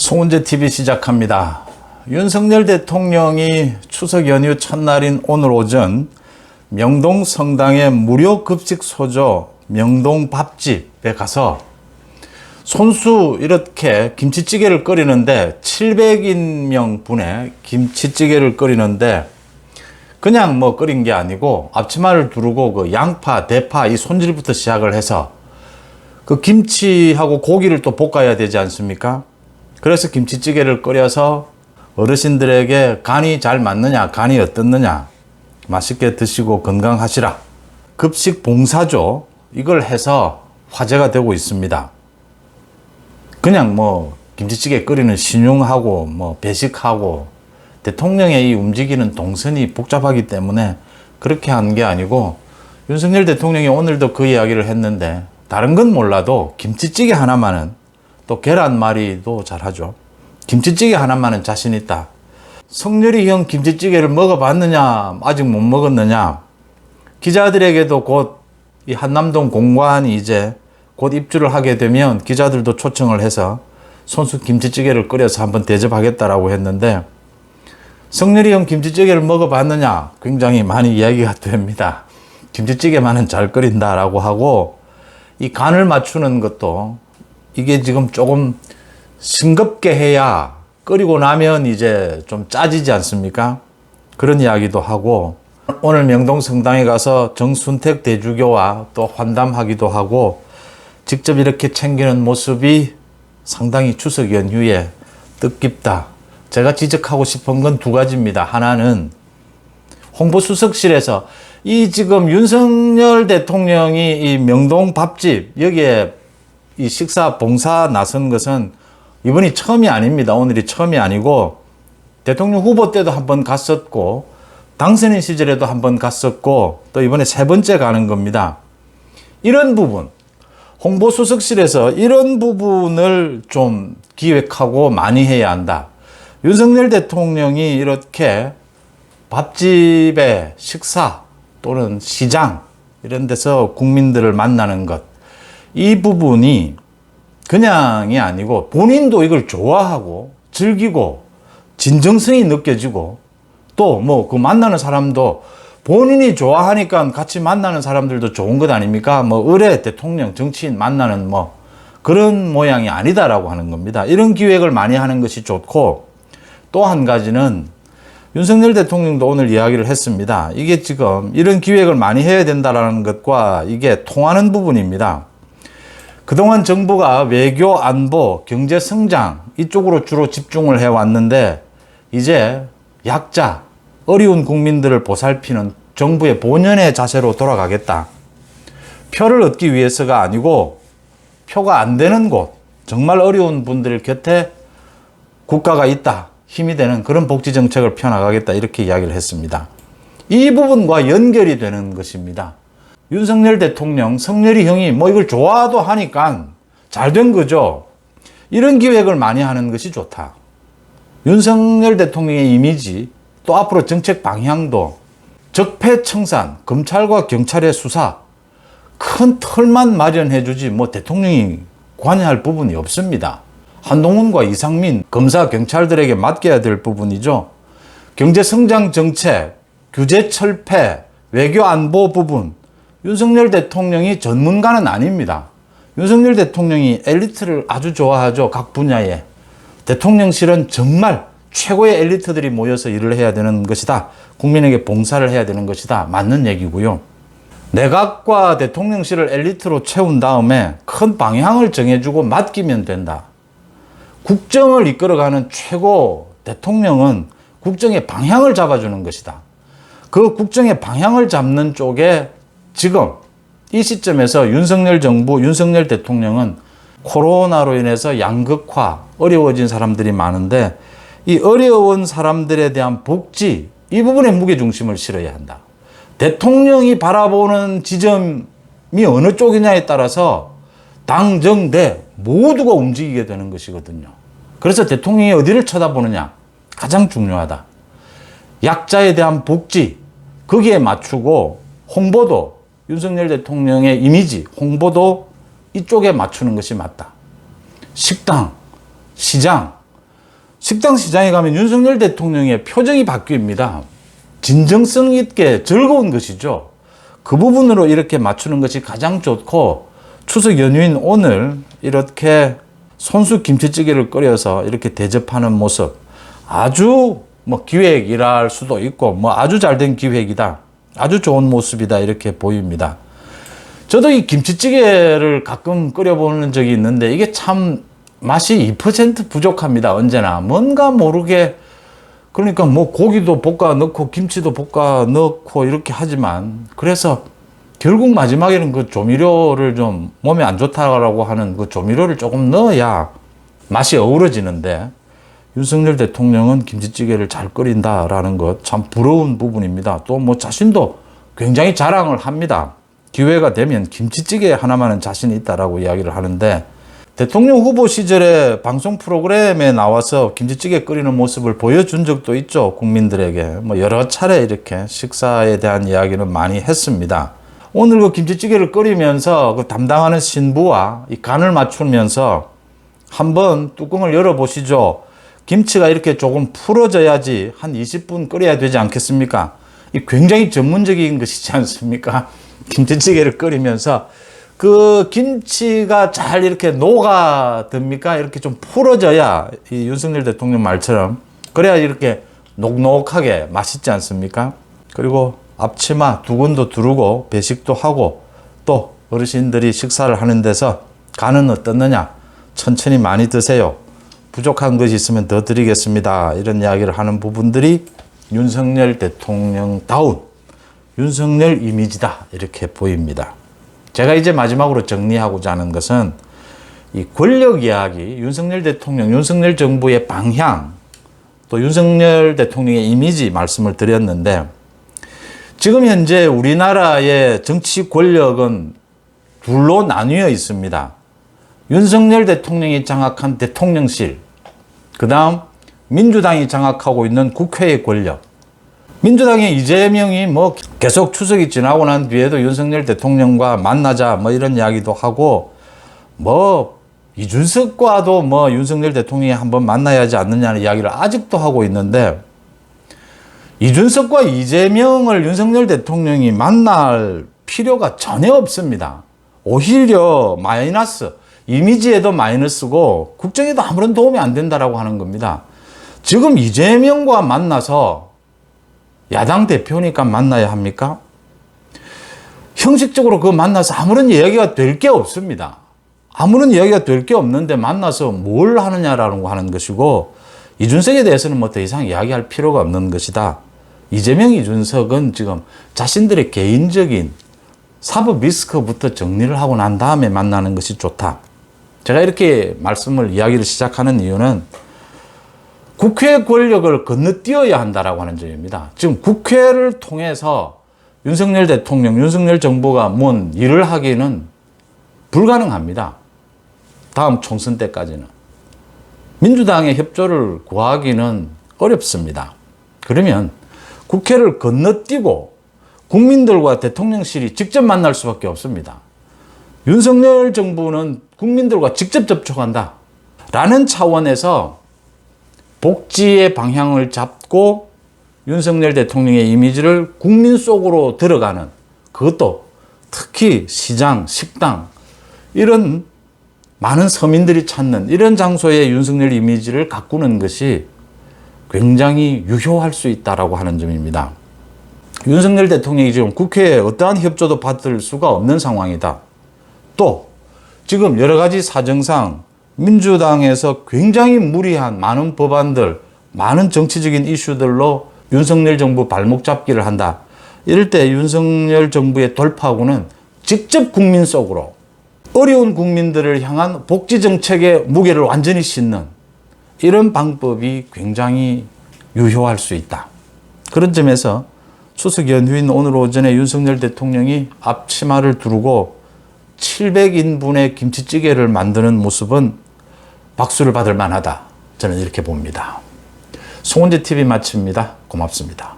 송은재 TV 시작합니다. 윤석열 대통령이 추석 연휴 첫날인 오늘 오전 명동 성당의 무료 급식 소조 명동 밥집에 가서 손수 이렇게 김치찌개를 끓이는데 700인 분의 김치찌개를 끓이는데 그냥 뭐 끓인 게 아니고 앞치마를 두르고 그 양파, 대파 이 손질부터 시작을 해서 그 김치하고 고기를 또 볶아야 되지 않습니까? 그래서 김치찌개를 끓여서 어르신들에게 간이 잘 맞느냐, 간이 어떻느냐, 맛있게 드시고 건강하시라. 급식 봉사조 이걸 해서 화제가 되고 있습니다. 그냥 뭐 김치찌개 끓이는 신용하고 뭐 배식하고 대통령의 이 움직이는 동선이 복잡하기 때문에 그렇게 한 게 아니고 윤석열 대통령이 오늘도 그 이야기를 했는데 다른 건 몰라도 김치찌개 하나만은 또 계란말이도 잘하죠. 김치찌개 하나만은 자신 있다. 성렬이 형 김치찌개를 먹어봤느냐, 아직 못 먹었느냐. 기자들에게도 곧 이 한남동 공관이 이제 곧 입주를 하게 되면 기자들도 초청을 해서 손수 김치찌개를 끓여서 한번 대접하겠다라고 했는데 성렬이 형 김치찌개를 먹어봤느냐 굉장히 많이 이야기가 됩니다. 김치찌개만은 잘 끓인다라고 하고 이 간을 맞추는 것도 이게 지금 조금 싱겁게 해야 끓이고 나면 이제 좀 짜지지 않습니까? 그런 이야기도 하고 오늘 명동 성당에 가서 정순택 대주교와 또 환담하기도 하고 직접 이렇게 챙기는 모습이 상당히 추석 연휴에 뜻깊다. 제가 지적하고 싶은 건 두 가지입니다. 하나는 홍보수석실에서 이 지금 윤석열 대통령이 이 명동 밥집 여기에 이 식사 봉사 나선 것은 이번이 처음이 아닙니다. 오늘이 처음이 아니고 대통령 후보 때도 한번 갔었고 당선인 시절에도 한번 갔었고 또 이번에 세 번째 가는 겁니다. 이런 부분 홍보수석실에서 이런 부분을 좀 기획하고 많이 해야 한다. 윤석열 대통령이 이렇게 밥집의 식사 또는 시장 이런 데서 국민들을 만나는 것, 이 부분이 그냥이 아니고 본인도 이걸 좋아하고 즐기고 진정성이 느껴지고 또 뭐 그 만나는 사람도 본인이 좋아하니까 같이 만나는 사람들도 좋은 것 아닙니까? 뭐 의뢰 대통령 정치인 만나는 뭐 그런 모양이 아니다라고 하는 겁니다. 이런 기획을 많이 하는 것이 좋고 또 한 가지는 윤석열 대통령도 오늘 이야기를 했습니다. 이게 지금 이런 기획을 많이 해야 된다는 것과 이게 통하는 부분입니다. 그동안 정부가 외교, 안보, 경제 성장 이쪽으로 주로 집중을 해왔는데 이제 약자, 어려운 국민들을 보살피는 정부의 본연의 자세로 돌아가겠다. 표를 얻기 위해서가 아니고 표가 안 되는 곳, 정말 어려운 분들 곁에 국가가 있다. 힘이 되는 그런 복지 정책을 펴나가겠다. 이렇게 이야기를 했습니다. 이 부분과 연결이 되는 것입니다. 윤석열 대통령, 성렬이 형이 뭐 이걸 좋아도 하니까 잘 된 거죠. 이런 기획을 많이 하는 것이 좋다. 윤석열 대통령의 이미지, 또 앞으로 정책 방향도 적폐청산, 검찰과 경찰의 수사, 큰 틀만 마련해 주지 뭐 대통령이 관여할 부분이 없습니다. 한동훈과 이상민 검사 경찰들에게 맡겨야 될 부분이죠. 경제성장 정책, 규제 철폐, 외교 안보 부분, 윤석열 대통령이 전문가는 아닙니다. 윤석열 대통령이 엘리트를 아주 좋아하죠. 각 분야에. 대통령실은 정말 최고의 엘리트들이 모여서 일을 해야 되는 것이다. 국민에게 봉사를 해야 되는 것이다. 맞는 얘기고요. 내각과 대통령실을 엘리트로 채운 다음에 큰 방향을 정해주고 맡기면 된다. 국정을 이끌어가는 최고 대통령은 국정의 방향을 잡아주는 것이다. 그 국정의 방향을 잡는 쪽에 지금 이 시점에서 윤석열 정부, 윤석열 대통령은 코로나로 인해서 양극화, 어려워진 사람들이 많은데 이 어려운 사람들에 대한 복지, 이 부분에 무게중심을 실어야 한다. 대통령이 바라보는 지점이 어느 쪽이냐에 따라서 당, 정, 대 모두가 움직이게 되는 것이거든요. 그래서 대통령이 어디를 쳐다보느냐 가장 중요하다. 약자에 대한 복지, 거기에 맞추고 홍보도 윤석열 대통령의 이미지, 홍보도 이쪽에 맞추는 것이 맞다. 식당, 시장, 식당 시장에 가면 윤석열 대통령의 표정이 바뀝니다. 진정성 있게 즐거운 것이죠. 그 부분으로 이렇게 맞추는 것이 가장 좋고, 추석 연휴인 오늘 이렇게 손수 김치찌개를 끓여서 이렇게 대접하는 모습, 아주 뭐 기획이랄 수도 있고 뭐 아주 잘된 기획이다, 아주 좋은 모습이다, 이렇게 보입니다. 저도 이 김치찌개를 가끔 끓여보는 적이 있는데 이게 참 맛이 2% 부족합니다. 언제나 뭔가 모르게, 그러니까 뭐 고기도 볶아 넣고 김치도 볶아 넣고 이렇게 하지만, 그래서 결국 마지막에는 그 조미료를 좀 몸에 안 좋다라고 하는 그 조미료를 조금 넣어야 맛이 어우러지는데, 윤석열 대통령은 김치찌개를 잘 끓인다라는 것 참 부러운 부분입니다. 또 뭐 자신도 굉장히 자랑을 합니다. 기회가 되면 김치찌개 하나만은 자신이 있다라고 이야기를 하는데, 대통령 후보 시절에 방송 프로그램에 나와서 김치찌개 끓이는 모습을 보여준 적도 있죠. 국민들에게 뭐 여러 차례 이렇게 식사에 대한 이야기는 많이 했습니다. 오늘 그 김치찌개를 끓이면서 그 담당하는 신부와 이 간을 맞추면서 한번 뚜껑을 열어보시죠. 김치가 이렇게 조금 풀어져야지 한 20분 끓여야 되지 않겠습니까? 이 굉장히 전문적인 것이지 않습니까? 김치찌개를 끓이면서 그 김치가 잘 이렇게 녹아듭니까? 이렇게 좀 풀어져야, 이 윤석열 대통령 말처럼 그래야 이렇게 녹록하게 맛있지 않습니까? 그리고 앞치마 두근도 두르고 배식도 하고, 또 어르신들이 식사를 하는 데서 간은 어떻느냐, 천천히 많이 드세요, 부족한 것이 있으면 더 드리겠습니다, 이런 이야기를 하는 부분들이 윤석열 대통령다운 윤석열 이미지다, 이렇게 보입니다. 제가 이제 마지막으로 정리하고자 하는 것은 이 권력 이야기, 윤석열 대통령, 윤석열 정부의 방향, 또 윤석열 대통령의 이미지 말씀을 드렸는데, 지금 현재 우리나라의 정치 권력은 둘로 나뉘어 있습니다. 윤석열 대통령이 장악한 대통령실, 그 다음 민주당이 장악하고 있는 국회의 권력. 민주당의 이재명이 뭐 계속 추석이 지나고 난 뒤에도 윤석열 대통령과 만나자 뭐 이런 이야기도 하고, 뭐 이준석과도 뭐 윤석열 대통령이 한번 만나야 하지 않느냐는 이야기를 아직도 하고 있는데, 이준석과 이재명을 윤석열 대통령이 만날 필요가 전혀 없습니다. 오히려 마이너스, 이미지에도 마이너스고 국정에도 아무런 도움이 안 된다라고 하는 겁니다. 지금 이재명과 만나서 야당 대표니까 만나야 합니까? 형식적으로 그 만나서 아무런 이야기가 될 게 없습니다. 아무런 이야기가 될 게 없는데 만나서 뭘 하느냐라는 거 하는 것이고, 이준석에 대해서는 뭐 더 이상 이야기할 필요가 없는 것이다. 이재명, 이준석은 지금 자신들의 개인적인 사법 리스크부터 정리를 하고 난 다음에 만나는 것이 좋다. 제가 이렇게 이야기를 시작하는 이유는 국회 권력을 건너뛰어야 한다라고 하는 점입니다. 지금 국회를 통해서 윤석열 대통령, 윤석열 정부가 뭔 일을 하기는 불가능합니다. 다음 총선 때까지는. 민주당의 협조를 구하기는 어렵습니다. 그러면 국회를 건너뛰고 국민들과 대통령실이 직접 만날 수밖에 없습니다. 윤석열 정부는 국민들과 직접 접촉한다 라는 차원에서 복지의 방향을 잡고 윤석열 대통령의 이미지를 국민 속으로 들어가는, 그것도 특히 시장, 식당, 이런 많은 서민들이 찾는 이런 장소에 윤석열 이미지를 가꾸는 것이 굉장히 유효할 수 있다라고 하는 점입니다. 윤석열 대통령이 지금 국회에 어떠한 협조도 받을 수가 없는 상황이다. 또 지금 여러 가지 사정상 민주당에서 굉장히 무리한 많은 법안들, 많은 정치적인 이슈들로 윤석열 정부 발목 잡기를 한다. 이럴 때 윤석열 정부의 돌파구는 직접 국민 속으로 어려운 국민들을 향한 복지 정책의 무게를 완전히 싣는 이런 방법이 굉장히 유효할 수 있다. 그런 점에서 추석 연휴인 오늘 오전에 윤석열 대통령이 앞치마를 두르고 700인분의 김치찌개를 만드는 모습은 박수를 받을 만하다. 저는 이렇게 봅니다. 송은재 TV 마칩니다. 고맙습니다.